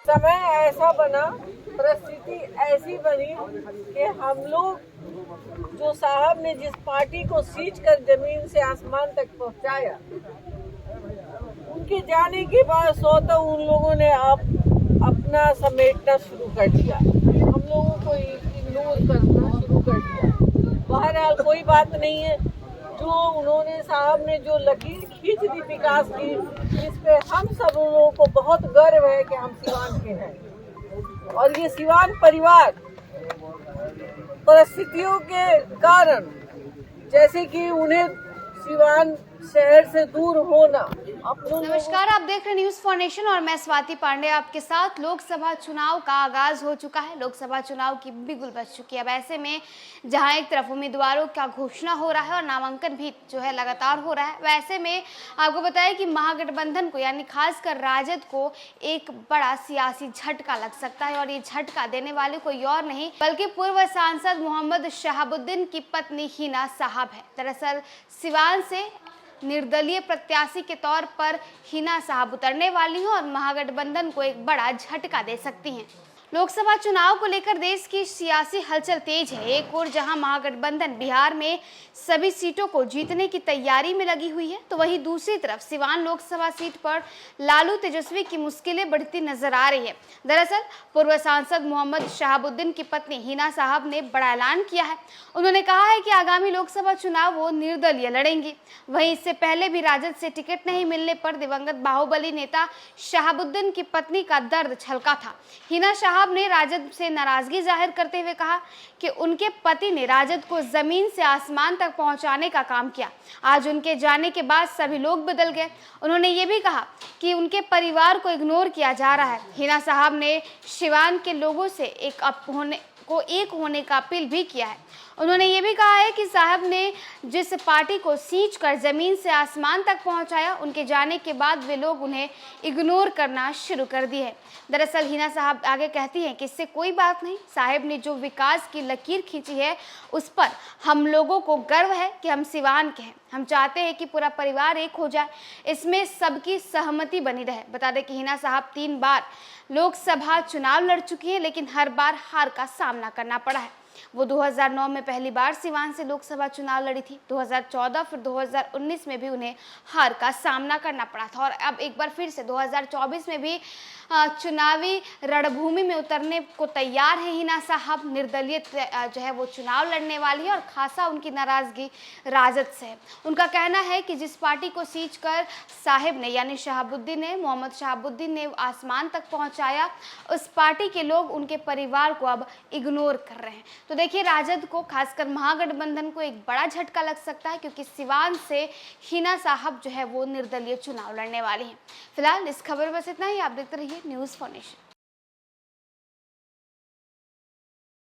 समय ऐसा बना, परिस्थिति ऐसी बनी कि हम लोग जो साहब ने जिस पार्टी को सींच कर जमीन से आसमान तक पहुंचाया, उनके जाने के बाद स्वतः उन लोगों ने अपना समेटना शुरू कर दिया, हम लोगों को इग्नोर करना शुरू कर दिया। बहरहाल कोई बात नहीं है, जो उन्होंने साहब ने जो लकीर खींच दी विकास की, इस पे हम सब लोगों को बहुत गर्व है कि हम सिवान के हैं। और ये सिवान परिवार परिस्थितियों के कारण, जैसे कि उन्हें सिवान शहर से दूर होना। नमस्कार, आप देख रहे न्यूज फॉर नेशन और मैं स्वाति पांडे आपके साथ। लोकसभा चुनाव का आगाज हो चुका है, लोकसभा चुनाव की बिगुल बज चुकी है। अब ऐसे में जहां एक तरफ उम्मीदवारों का घोषणा हो रहा है और नामांकन भी जो है लगातार हो रहा है, वैसे में आपको बताया कि महागठबंधन को यानी खासकर राजद को एक बड़ा सियासी झटका लग सकता है। और ये झटका देने वाले कोई और नहीं बल्कि पूर्व सांसद मोहम्मद शहाबुद्दीन की पत्नी हिना साहब है। दरअसल सिवान से निर्दलीय प्रत्याशी के तौर पर हिना साहब उतरने वाली हैं और महागठबंधन को एक बड़ा झटका दे सकती हैं। लोकसभा चुनाव को लेकर देश की सियासी हलचल तेज है। एक ओर जहां महागठबंधन बिहार में सभी सीटों को जीतने की तैयारी में लगी हुई है, तो वहीं दूसरी तरफ सिवान लोकसभा सीट पर लालू तेजस्वी की मुश्किलें बढ़ती नजर आ रही है। दरअसल पूर्व सांसद मोहम्मद शहाबुद्दीन की पत्नी हिना साहब ने बड़ा ऐलान किया है। उन्होंने कहा है कि आगामी लोकसभा चुनाव वो निर्दलीय लड़ेंगी। वहीं इससे पहले भी राजद से टिकट नहीं मिलने पर दिवंगत बाहुबली नेता शहाबुद्दीन की पत्नी का दर्द छलका था। हिना साहब ने राजद से नाराजगी जाहिर करते हुए कहा कि उनके पति ने राजद को जमीन से आसमान तक पहुंचाने का काम किया। आज उनके जाने के बाद सभी लोग बदल गए। उन्होंने ये भी कहा कि उनके परिवार को इग्नोर किया जा रहा है। हिना साहब ने सिवान के लोगों से एक होने का अपील भी किया है। उन्होंने ये भी कहा है कि साहब ने जिस पार्टी को सींच कर जमीन से आसमान तक पहुंचाया, उनके जाने के बाद वे लोग उन्हें इग्नोर करना शुरू कर दिए हैं। दरअसल हिना साहब आगे कहती हैं कि इससे कोई बात नहीं, साहब ने जो विकास की लकीर खींची है उस पर हम लोगों को गर्व है कि हम सिवान के हैं। हम चाहते हैं कि पूरा परिवार एक हो जाए, इसमें सबकी सहमति बनी रहे। बता दें कि हिना साहब 3 बार लोकसभा चुनाव लड़ चुकी है, लेकिन हर बार हार का सामना करना पड़ा है। वो 2009 में पहली बार सिवान से लोकसभा चुनाव लड़ी थी। 2014 फिर 2019 में भी उन्हें हार का सामना करना पड़ा था और अब एक बार फिर से 2024 में भी चुनावी रणभूमि में उतरने को तैयार है हिना साहब। निर्दलीय जो है वो चुनाव लड़ने वाली है और खासा उनकी नाराजगी राजद से है। उनका कहना है कि जिस पार्टी को सींच कर साहिब ने यानी शहाबुद्दीन ने मोहम्मद शहाबुद्दीन ने आसमान तक पहुंचाया, उस पार्टी के लोग उनके परिवार को अब इग्नोर कर रहे हैं। तो देखिए, राजद को खासकर महागठबंधन को एक बड़ा झटका लग सकता है, क्योंकि सिवान से हिना साहब जो है वो निर्दलीय चुनाव लड़ने वाली हैं। फिलहाल इस खबर बस इतना ही। आप देखते रहिए न्यूज़ फॉर नेशन।